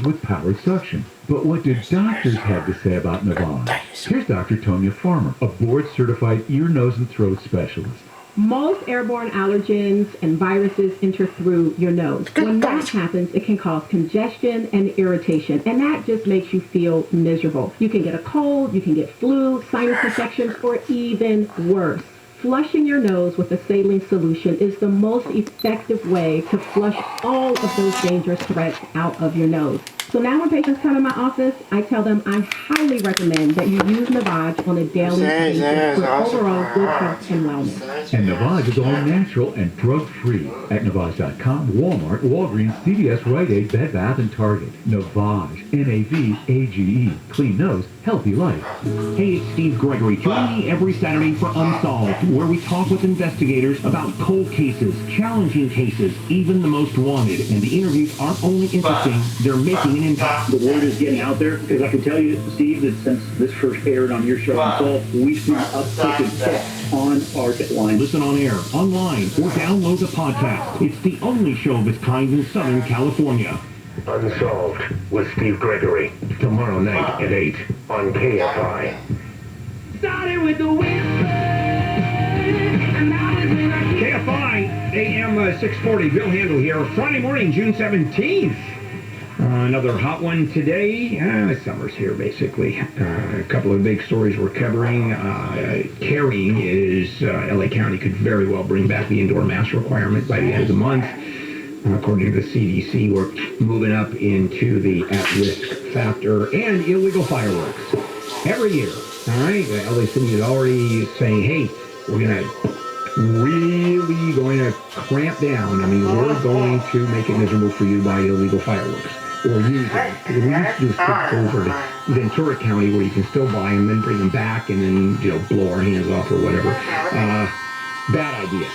with powered suction. But what do doctors have to say about Navage? Here's Dr. Tonya Farmer, a board-certified ear, nose, and throat specialist. Most airborne allergens and viruses enter through your nose. When that happens, it can cause congestion and irritation, and that just makes you feel miserable. You can get a cold, you can get flu, sinus infections, or even worse. Flushing your nose with a saline solution is the most effective way to flush all of those dangerous threats out of your nose. So now when patients come to my office, I tell them I highly recommend that you use Navage on a daily basis for overall good health and wellness. And Navage is all natural and drug-free at Navage.com, Walmart, Walgreens, CVS, Rite Aid, Bed Bath, and Target. Navage, N-A-V-A-G-E. Clean nose, healthy life. Hey, it's Steve Gregory. Join me every Saturday for Unsolved, where we talk with investigators about cold cases, challenging cases, even the most wanted. And the interviews aren't only interesting, they're making an impact. The word is getting out there, because I can tell you, Steve, that since this first aired on your show, Unsolved, we've seen an uptick in text on our line. Listen on air, online, or download the podcast. It's the only show of its kind in Southern California. Unsolved with Steve Gregory. Tomorrow night at 8 on KFI. Started with the KFI AM 640. Bill Handel here. Friday morning, June 17th. Another hot one today. Summer's here, basically. A couple of big stories we're covering. Carrying is LA County could very well bring back the indoor mask requirement by the end of the month. According to the CDC, we're moving up into the at-risk factor and illegal fireworks every year. All right, LA City is already saying, hey, we're really going to cramp down. I mean, we're going to make it miserable for you to buy illegal fireworks or use them. We used to do this over to Ventura County where you can still buy them, then bring them back, and then blow our hands off or whatever. Bad idea.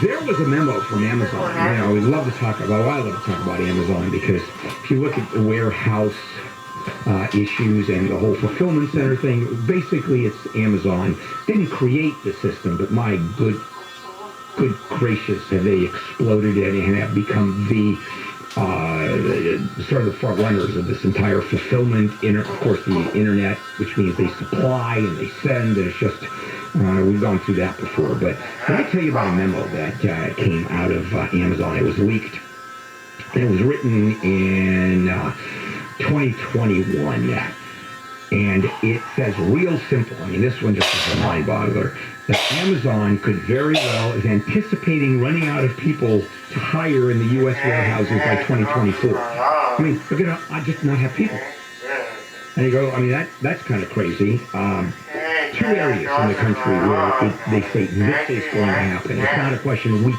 There was a memo from Amazon. We love to talk about. I love to talk about Amazon because if you look at the warehouse issues and the whole fulfillment center thing, basically it's Amazon didn't create the system, but my good gracious, have they exploded it and have become the sort of the front runners of this entire fulfillment. Of course, the internet, which means they supply and they send, and it's just. We've gone through that before, but let me tell you about a memo that came out of Amazon. It was leaked. And it was written in 2021. And it says real simple. I mean, this one just is a mind-boggler. That Amazon could very well is anticipating running out of people to hire in the U.S. warehouses by 2024. I mean, they're going to just not have people. And you go, I mean, that's kind of crazy. Two areas in the country where they say this is going to happen. It's not a question we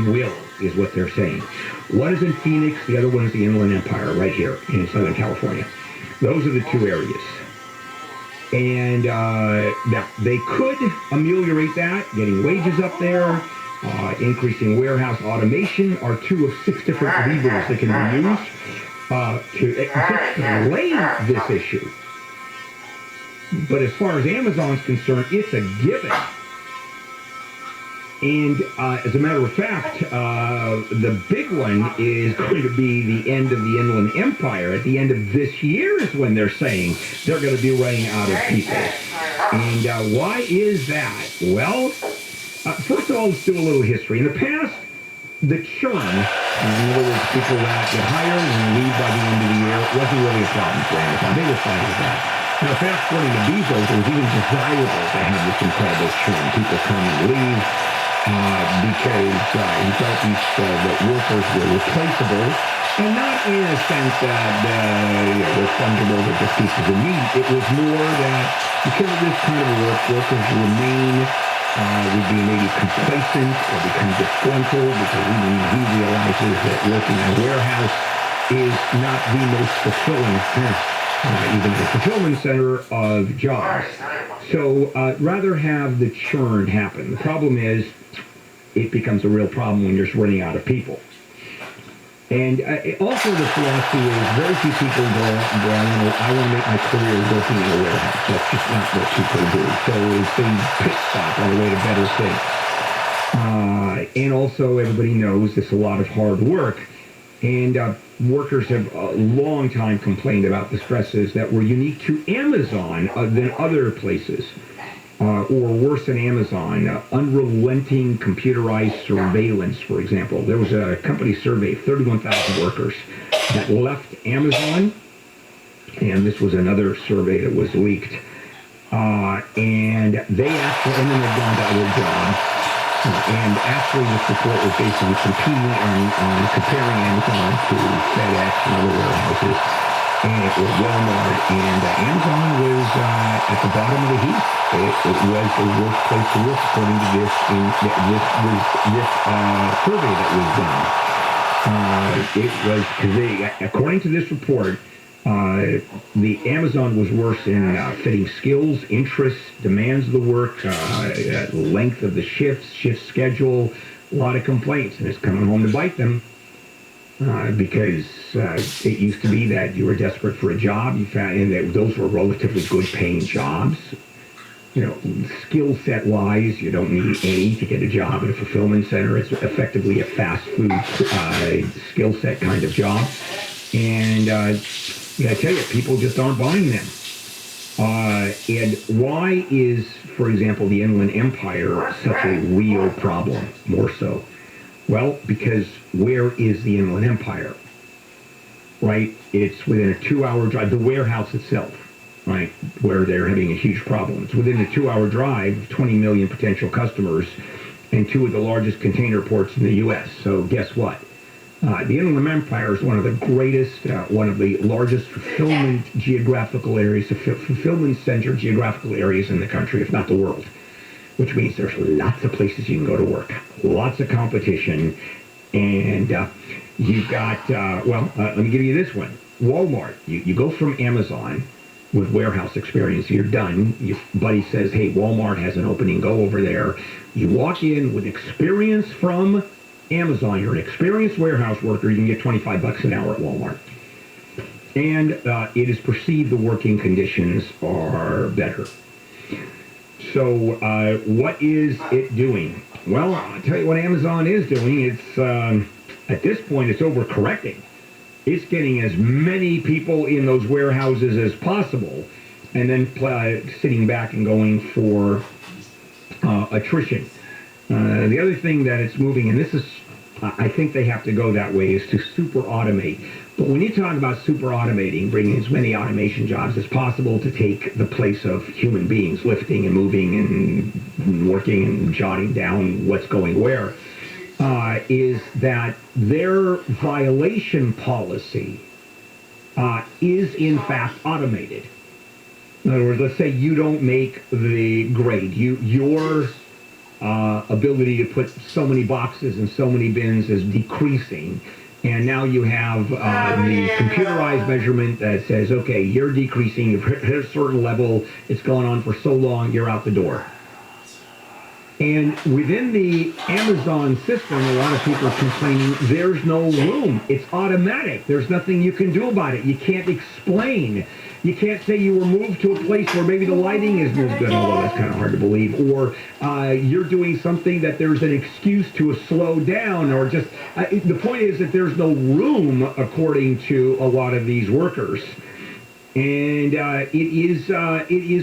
will, is what they're saying. One is in Phoenix, the other one is the Inland Empire, right here in Southern California. Those are the two areas. And now, they could ameliorate that, getting wages up there, increasing warehouse automation are two of 6 different levers that can be used to explain this issue. But as far as Amazon's concerned, it's a given. And as a matter of fact, the big one is going to be the end of the Inland Empire. At the end of this year is when they're saying they're going to be running out of people. And why is that? Well, first of all, let's do a little history. In the past, the churn, in other words, people that get hired and leave by the end of the year, wasn't really a problem for Amazon. They were fine with that. Now, fast forwarding to Bezos, it was even desirable to have this incredible churn. People come and leave because he felt that workers were replaceable, and not in a sense that they're fungible with just pieces of meat. It was more that because of this kind of work, workers remain would be maybe complacent or become disgruntled because even he realizes that working in a warehouse is not the most fulfilling even the fulfillment center of jobs. So rather have the churn happen. The problem is it becomes a real problem when you're just running out of people. And also the philosophy is very few people go, I want to make my career working in a warehouse. That's just not what people do. So it's a pit stop on the way to better things. And also everybody knows it's a lot of hard work. And workers have a long time complained about the stresses that were unique to Amazon than other places. Or worse than Amazon, unrelenting computerized surveillance, for example. There was a company survey of 31,000 workers that left Amazon, and this was another survey that was leaked. And they actually, and then they've gone to other jobs. And actually, this report was basically competing on comparing Amazon to FedEx and other warehouses, and it was Walmart, and Amazon was at the bottom of the heap. It was the worst place to work according to this survey that was done. It was because according to this report, the Amazon was worse in fitting skills, interests, demands of the work, length of the shift schedule, a lot of complaints, and it's coming home to bite them because it used to be that you were desperate for a job, you found, and that those were relatively good paying jobs. You know, skill set wise, you don't need any to get a job at a fulfillment center. It's effectively a fast food skill set kind of job. And I tell you, people just aren't buying them. And why is, for example, the Inland Empire such a real problem, more so? Well, because where is the Inland Empire? Right? It's within a 2-hour drive. The warehouse itself, right, where they're having a huge problem. It's within a 2-hour drive of 20 million potential customers and 2 of the largest container ports in the U.S. So guess what? The Inland Empire is one of the greatest, one of the largest fulfillment geographical areas, fulfillment center geographical areas in the country, if not the world, which means there's lots of places you can go to work, lots of competition, and you've got, let me give you this one. Walmart, you go from Amazon with warehouse experience, you're done. Your buddy says, hey, Walmart has an opening, go over there. You walk in with experience from Amazon, you're an experienced warehouse worker, you can get $25 an hour at Walmart. And it is perceived the working conditions are better. So what is it doing? Well, I'll tell you what Amazon is doing. It's, at this point, it's overcorrecting. It's getting as many people in those warehouses as possible, and then sitting back and going for attrition. The other thing that it's moving, and this is, I think they have to go that way, is to super automate. But when you talk about super automating, bringing as many automation jobs as possible to take the place of human beings, lifting and moving and working and jotting down what's going where, is that their violation policy is in fact automated. In other words, let's say you don't make the grade. Your ability to put so many boxes and so many bins is decreasing. And now you have the computerized measurement that says, okay, you're decreasing, you've hit a certain level, it's gone on for so long, you're out the door. And within the Amazon system, a lot of people are complaining there's no room. It's automatic. There's nothing you can do about it. You can't explain. You can't say you were moved to a place where maybe the lighting isn't as good, although that's kind of hard to believe, or you're doing something that there's an excuse to slow down, or just, the point is that there's no room, according to a lot of these workers. And it is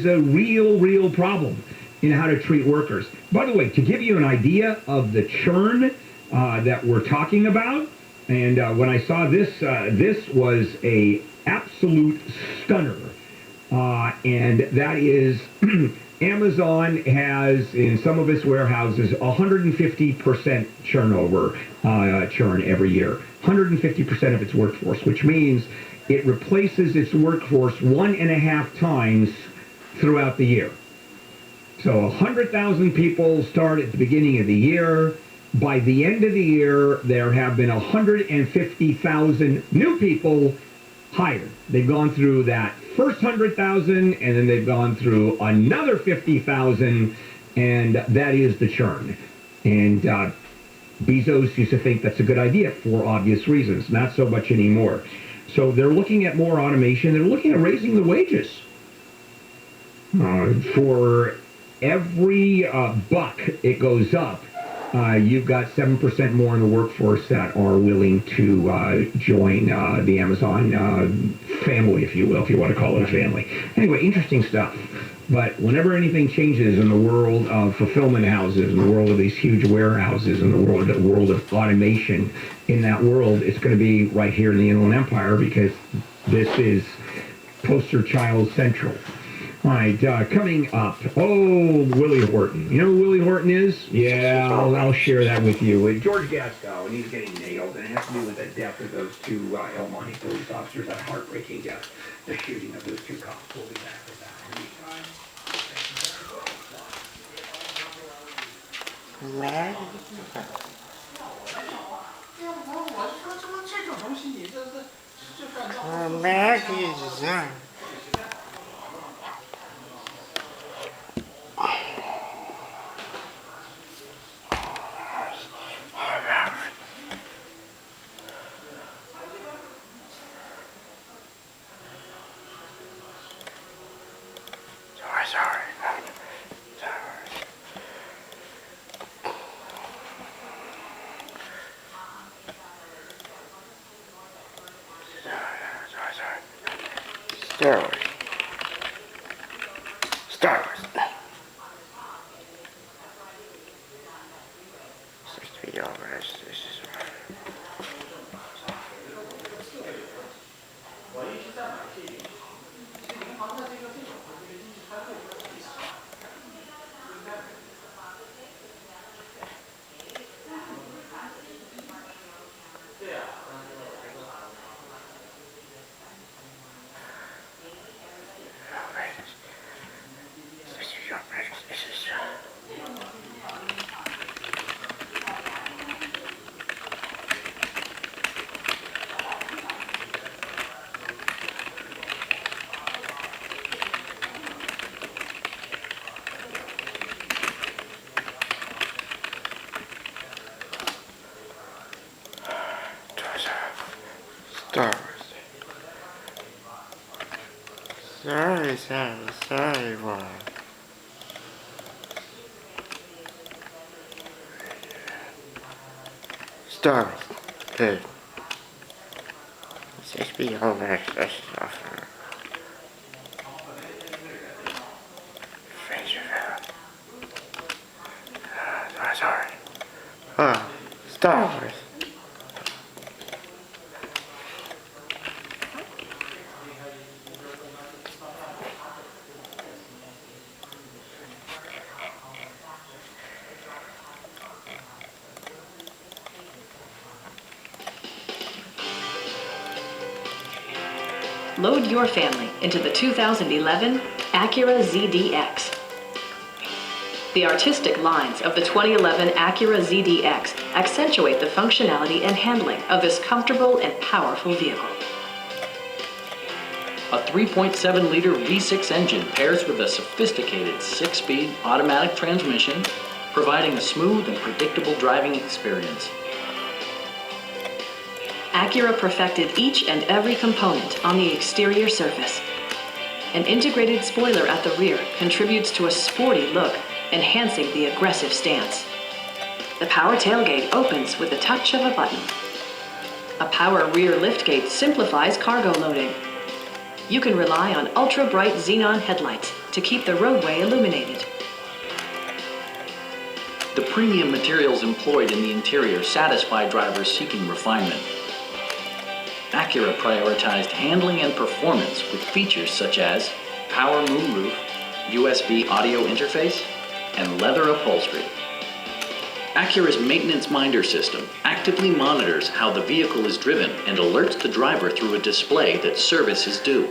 a real problem in how to treat workers. By the way, to give you an idea of the churn that we're talking about, and when I saw this, this was a absolute stunner, and that is Amazon has in some of its warehouses 150% churn every year, 150% of its workforce, which means it replaces its workforce 1.5 times throughout the year. So 100,000 people start at the beginning of the year. By the end of the year, there have been 150,000 new people hired. They've gone through that first 100,000, and then they've gone through another 50,000, and that is the churn. And Bezos used to think that's a good idea for obvious reasons, not so much anymore. So they're looking at more automation. They're looking at raising the wages. For every buck it goes up, you've got 7% more in the workforce that are willing to join the Amazon family, if you will, if you want to call it a family. Anyway, interesting stuff. But whenever anything changes in the world of fulfillment houses, in the world of these huge warehouses, in the world of automation, in that world, it's going to be right here in the Inland Empire because this is poster child central. All right, coming up, Willie Horton. You know who Willie Horton is? Yeah, I'll share that with you. With George Gasco, and he's getting nailed, and it has to do with the death of those two El Monte police officers, that heartbreaking death, the shooting of those two cops. We'll be back with that. Star Wars. Supposed to be over. This is. Sorry, boy. Stars. Good. Let's just be over. This is awesome. Sorry. Oh, Star Wars. Load your family into the 2011 Acura ZDX. The artistic lines of the 2011 Acura ZDX accentuate the functionality and handling of this comfortable and powerful vehicle. A 3.7-liter V6 engine pairs with a sophisticated 6-speed automatic transmission, providing a smooth and predictable driving experience. Acura perfected each and every component on the exterior surface. An integrated spoiler at the rear contributes to a sporty look, enhancing the aggressive stance. The power tailgate opens with the touch of a button. A power rear liftgate simplifies cargo loading. You can rely on ultra-bright xenon headlights to keep the roadway illuminated. The premium materials employed in the interior satisfy drivers seeking refinement. Acura prioritized handling and performance with features such as power moonroof, USB audio interface, and leather upholstery. Acura's maintenance minder system actively monitors how the vehicle is driven and alerts the driver through a display that service is due.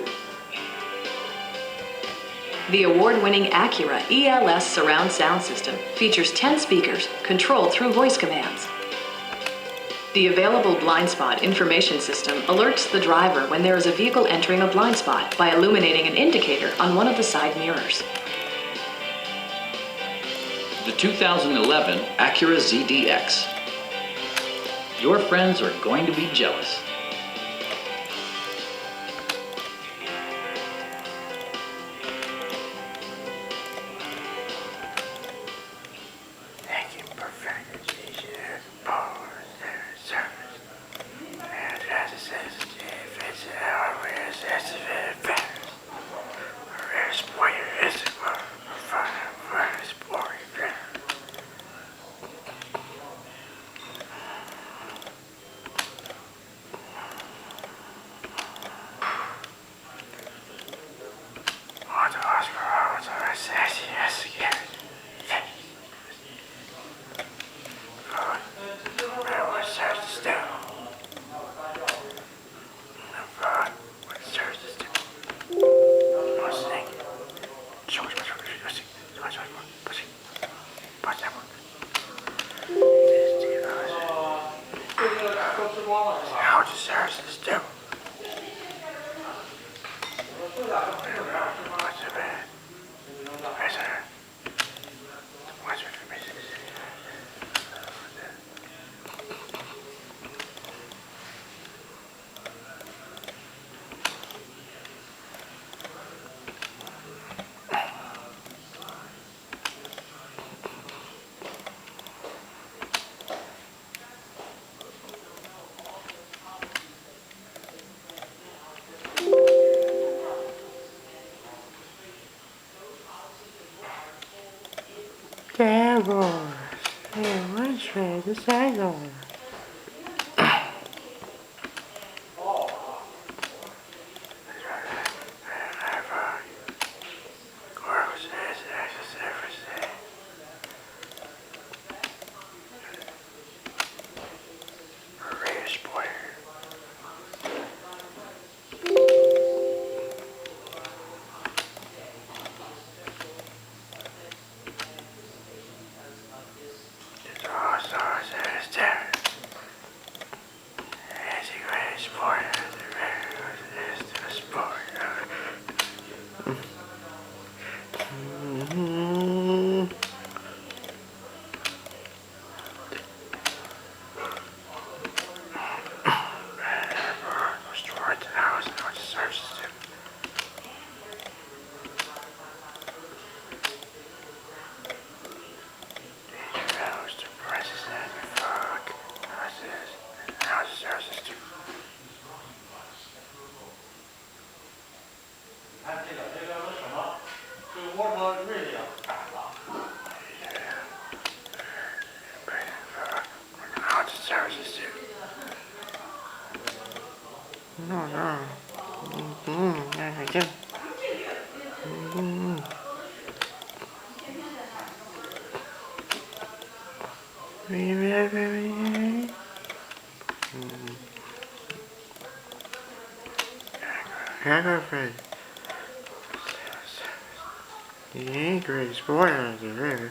The award-winning Acura ELS surround sound system features 10 speakers controlled through voice commands. The available blind spot information system alerts the driver when there is a vehicle entering a blind spot by illuminating an indicator on one of the side mirrors. The 2011 Acura ZDX. Your friends are going to be jealous. Thank you, perfect. boys. Hey, which way the sidewalk? No, no. I do. You ain't great spoilers, really.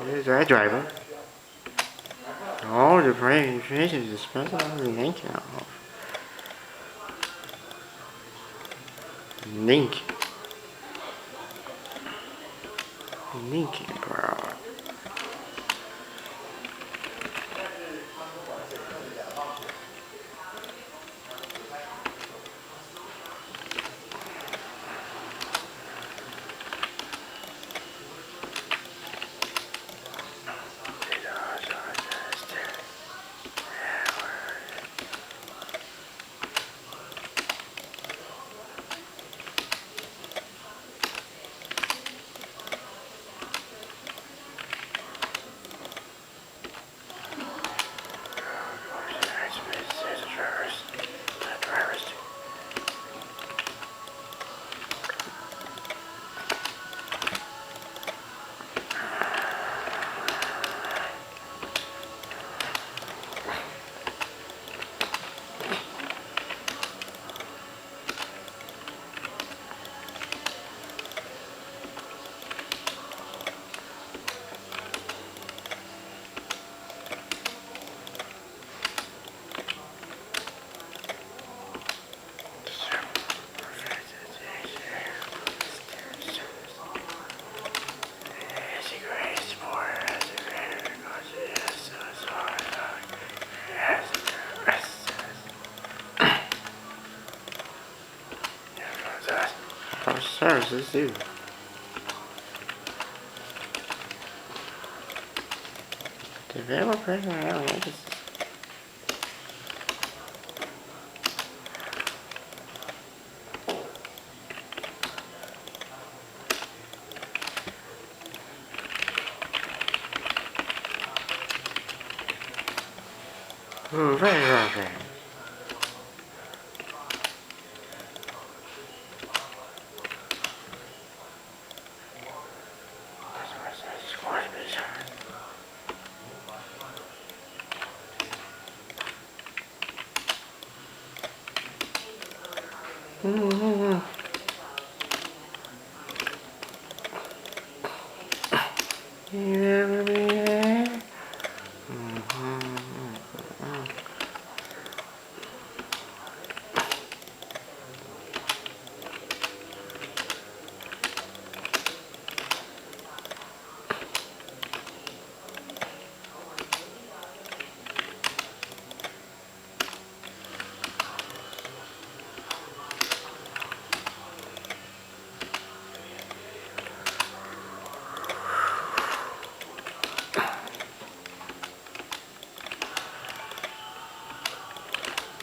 There's that driver. All the pretty fishes, especially Link now. Link, bro. Services do. Developers are outrageous. Oh, very well.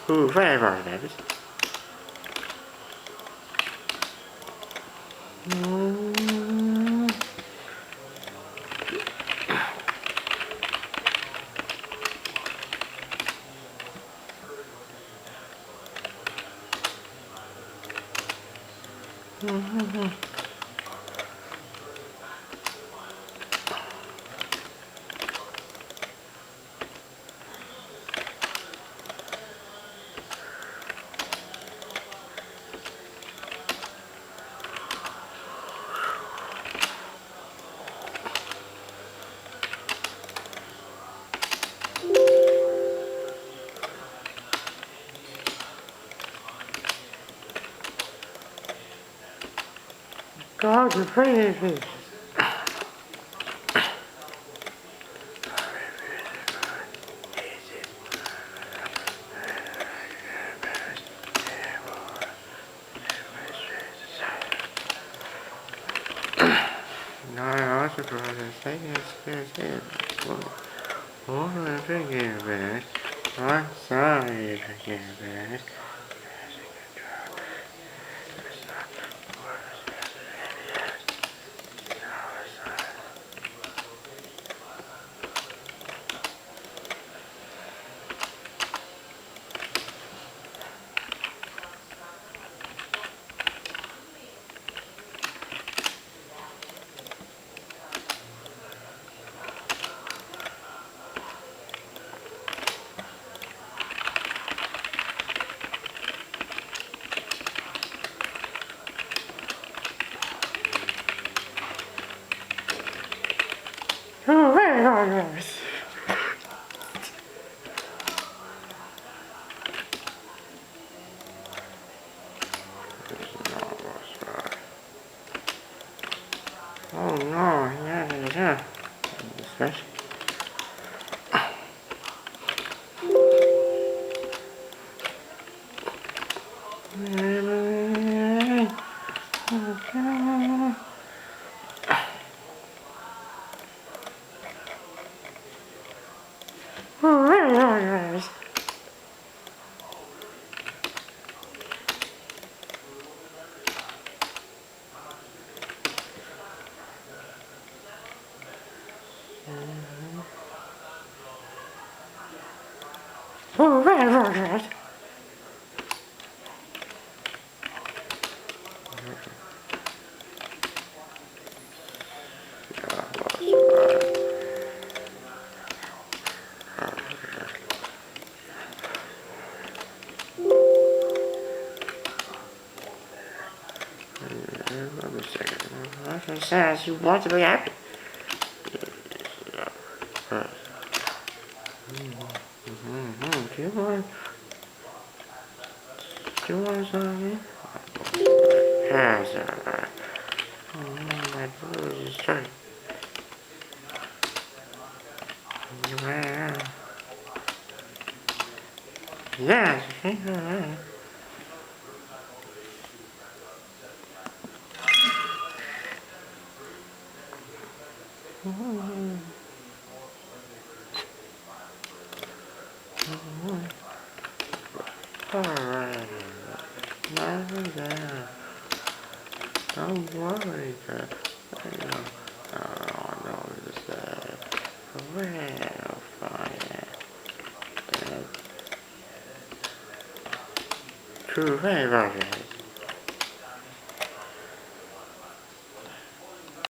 True favorites. God, you're pretty. No, I also brought a second spirit. All the forgiveness. I'm sorry, forgiveness. Oh, very nice. Oh no, yeah. Especially. Oh, very nice. Oh, very nice. Wait a second. What says you want to be happy? Do you want something? Yes, my blues is straight. Yes, alright. Nothing there. Don't worry, no, it's well, fire. True favor.